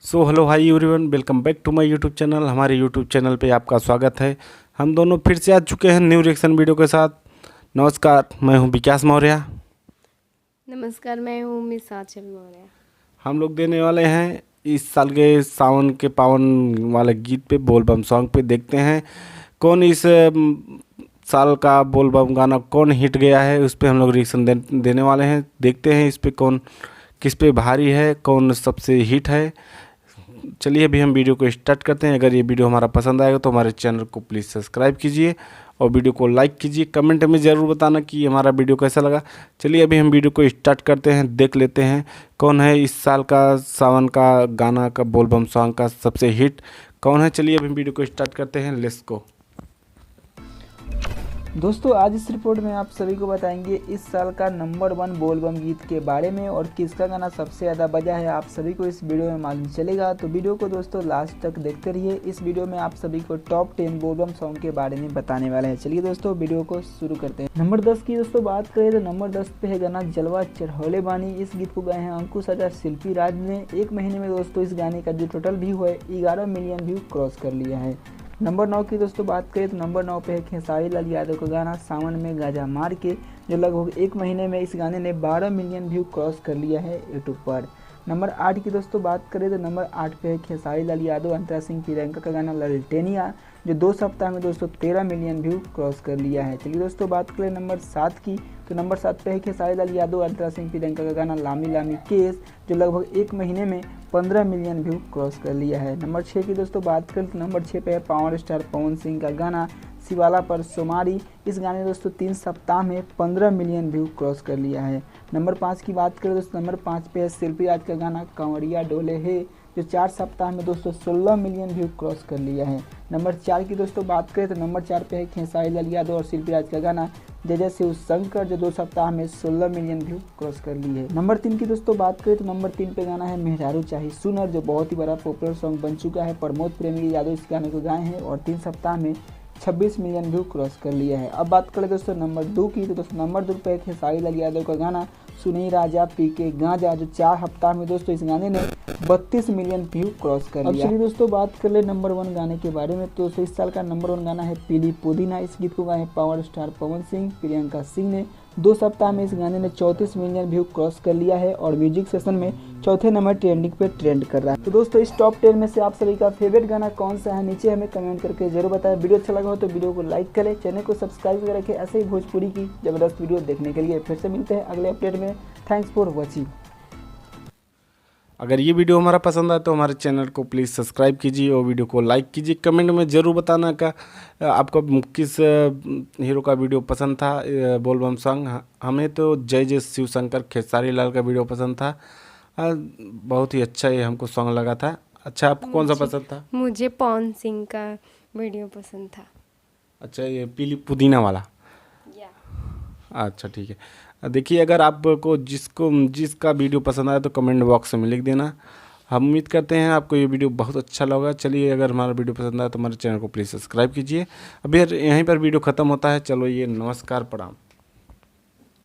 So hello hi everyone, welcome back to my YouTube channel. हमारे YouTube channel पे आपका स्वागत है। हम दोनों फिर से आ चुके हैं न्यू रिएक्शन वीडियो के साथ। नमस्कार, मैं हूं विकास मौर्य। नमस्कार, मैं हूँ मिस आंचल मौर्य। हम लोग देने वाले हैं इस साल के सावन के पावन वाले गीत पे, बोल बम सॉन्ग पे। देखते हैं कौन इस साल का बोल बम गाना कौन हिट गया है, उस पे हम लोग रिएक्शन देने वाले हैं। देखते हैं इस पे कौन किस पे भारी है, कौन सबसे हिट है। चलिए अभी हम वीडियो को स्टार्ट करते हैं। अगर ये वीडियो हमारा पसंद आएगा तो हमारे चैनल को प्लीज़ सब्सक्राइब कीजिए और वीडियो को लाइक कीजिए। कमेंट में ज़रूर बताना कि हमारा वीडियो कैसा लगा। चलिए अभी हम वीडियो को स्टार्ट करते हैं, देख लेते हैं कौन है इस साल का सावन का गाना का बोल बम सॉन्ग का सबसे हिट कौन है। चलिए अभी हम वीडियो को स्टार्ट करते हैं, लेट्स गो। दोस्तों, आज इस रिपोर्ट में आप सभी को बताएंगे इस साल का नंबर 1 बोल बम गीत के बारे में और किसका गाना सबसे ज़्यादा बजा है। आप सभी को इस वीडियो में मालूम चलेगा, तो वीडियो को दोस्तों लास्ट तक देखते रहिए। इस वीडियो में आप सभी को टॉप 10 बोल बम सॉन्ग के बारे में बताने वाले हैं। चलिए दोस्तों वीडियो को शुरू करते हैं। नंबर 10 की दोस्तों बात करें तो नंबर 10 पे है गाना जलवा चढ़ौले बानी। इस गीत को गाए हैं अंकुश आचार्य शिल्पी राज ने। एक महीने में दोस्तों इस गाने का जो टोटल व्यू है 11 मिलियन व्यू क्रॉस कर लिया है। नंबर 9 की दोस्तों बात करें तो नंबर 9 पे है खेसारी लाल यादव का गाना सावन में गाजा मार के, जो लगभग एक महीने में इस गाने ने 12 मिलियन व्यू क्रॉस कर लिया है यूट्यूब पर। नंबर 8 की दोस्तों बात करें तो नंबर 8 पे है खेसारी लाल यादव अंतरा सिंह प्रियंका का गाना ललटेनिया, जो 2 सप्ताह में दोस्तों 13 मिलियन व्यू क्रॉस कर लिया है। चलिए दोस्तों बात करें नंबर 7 की, तो नंबर 7 पे है खेसारी लाल यादव अंतरा सिंह प्रियंका का गाना लामी लामी केस, जो लगभग एक महीने में 15 मिलियन व्यू क्रॉस कर लिया है। नंबर 6 की दोस्तों बात करें तो नंबर 6 पे है पावर स्टार पवन सिंह का गाना शिवाला पर सोमारी। इस गाने दोस्तों 3 सप्ताह में 15 मिलियन व्यू क्रॉस कर लिया है। नंबर 5 की बात करें दोस्तों नंबर 5 पे है शिल्पी राज का गाना कंवरिया डोले है, जो 4 सप्ताह में दोस्तों 16 मिलियन व्यू क्रॉस कर लिया है। नंबर 4 की दोस्तों बात करें तो नंबर 4 पे है खेसारी लाल यादव और शिल्पी राज का गाना जय जय शिव शंकर, जो 2 सप्ताह में 16 मिलियन व्यू क्रॉस कर ली है। नंबर 3 की दोस्तों बात करें तो नंबर 3 पे गाना है मेहरारू चाही सुनर, जो बहुत ही बड़ा पॉपुलर सॉन्ग बन चुका है। प्रमोद प्रेमी यादव इस गाने को गाए हैं और 3 सप्ताह में 26 मिलियन व्यू क्रॉस कर लिया है। अब बात करें दोस्तों नंबर 2 की, तो दोस्तों नंबर 2 पे खेसारी लाल यादव का गाना सुनी राजा पी के गांजा, जो 4 हफ्ता में दोस्तों इस गाने ने 32 मिलियन व्यू क्रॉस कर लिया। अब चलिए दोस्तों बात कर ले नंबर 1 गाने के बारे में। तो दोस्तों इस साल का नंबर 1 गाना है पीली पुदीना। इस गीत को गाए हैं पावर स्टार पवन सिंह प्रियंका सिंह ने। 2 सप्ताह में इस गाने ने 34 मिलियन व्यू क्रॉस कर लिया है और म्यूजिक सेशन में चौथे नंबर ट्रेंडिंग पे ट्रेंड कर रहा है। तो दोस्तों इस टॉप 10 में से आप सभी का फेवरेट गाना कौन सा है, नीचे हमें कमेंट करके जरूर बताएं। वीडियो अच्छा लगा हो तो वीडियो को लाइक करें, चैनल को सब्सक्राइब करके रखें ऐसे ही भोजपुरी की जबरदस्त वीडियो देखने के लिए। फिर से मिलते हैं अगले अपडेट में। Thanks for watching. अगर ये वीडियो हमारा पसंद आए तो हमारे चैनल को प्लीज़ सब्सक्राइब कीजिए और वीडियो को लाइक कीजिए। कमेंट में ज़रूर बताना का आपको किस हीरो का वीडियो पसंद था बोल बम सॉन्ग। हमें तो जय जय शिव शंकर खेसारी लाल का वीडियो पसंद था। बहुत ही अच्छा ये हमको सॉन्ग लगा था। अच्छा, आपको कौन सा पसंद था? मुझे पवन सिंह का वीडियो पसंद था। अच्छा, ये पीली पुदीना वाला। या अच्छा ठीक है। देखिए अगर आपको जिसका वीडियो पसंद आए तो कमेंट बॉक्स में लिख देना। हम उम्मीद करते हैं आपको ये वीडियो बहुत अच्छा लगा। चलिए अगर हमारा वीडियो पसंद आए तो हमारे चैनल को प्लीज़ सब्सक्राइब कीजिए। अभी यहीं पर वीडियो ख़त्म होता है। चलो ये नमस्कार, प्रणाम।